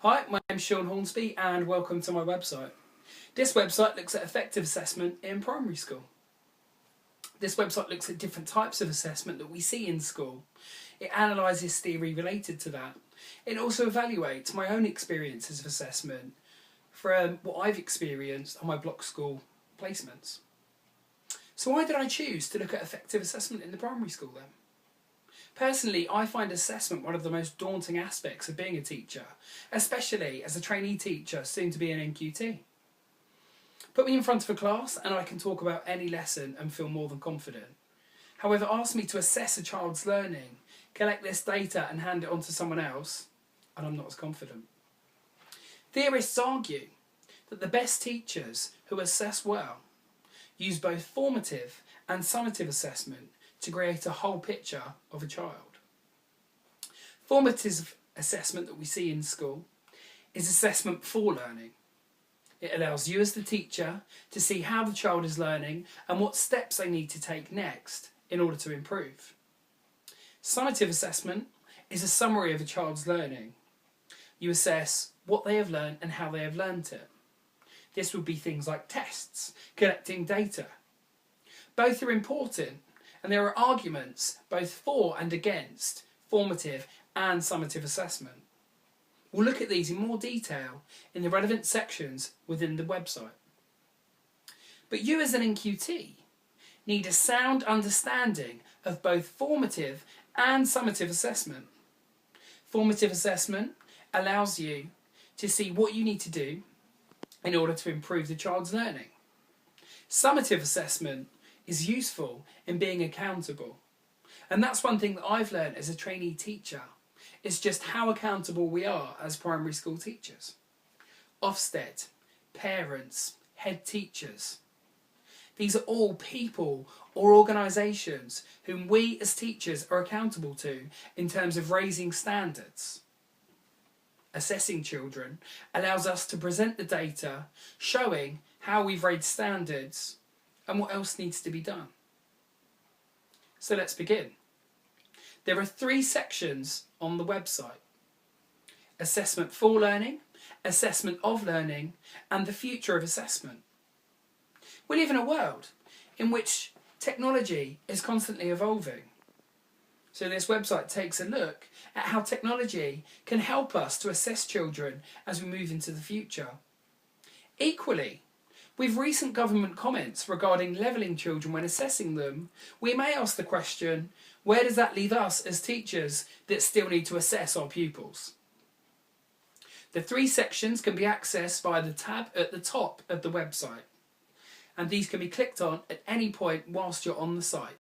Hi, my name's Sean Hornsby and welcome to my website. This website looks at effective assessment in primary school. This website looks at different types of assessment that we see in school. It analyses theory related to that. It also evaluates my own experiences of assessment from what I've experienced on my block school placements. So why did I choose to look at effective assessment in the primary school then? Personally, I find assessment one of the most daunting aspects of being a teacher, especially as a trainee teacher, soon to be an NQT. Put me in front of a class and I can talk about any lesson and feel more than confident. However, ask me to assess a child's learning, collect this data and hand it on to someone else, and I'm not as confident. Theorists argue that the best teachers who assess well use both formative and summative assessment to create a whole picture of a child. Formative assessment that we see in school is assessment for learning. It allows you as the teacher to see how the child is learning and what steps they need to take next in order to improve. Summative assessment is a summary of a child's learning. You assess what they have learned and how they have learnt it. This would be things like tests, collecting data. Both are important, and there are arguments both for and against formative and summative assessment. We'll look at these in more detail in the relevant sections within the website. But you as an NQT need a sound understanding of both formative and summative assessment. Formative assessment allows you to see what you need to do in order to improve the child's learning. Summative assessment is useful in being accountable. And that's one thing that I've learned as a trainee teacher, is just how accountable we are as primary school teachers. Ofsted, parents, head teachers. These are all people or organisations whom we as teachers are accountable to in terms of raising standards. Assessing children allows us to present the data showing how we've raised standards and what else needs to be done. So let's begin. There are 3 sections on the website: assessment for learning, assessment of learning, and the future of assessment. We live in a world in which technology is constantly evolving. So this website takes a look at how technology can help us to assess children as we move into the future. Equally, with recent government comments regarding levelling children when assessing them, we may ask the question, where does that leave us as teachers that still need to assess our pupils? The 3 sections can be accessed via the tab at the top of the website, and these can be clicked on at any point whilst you're on the site.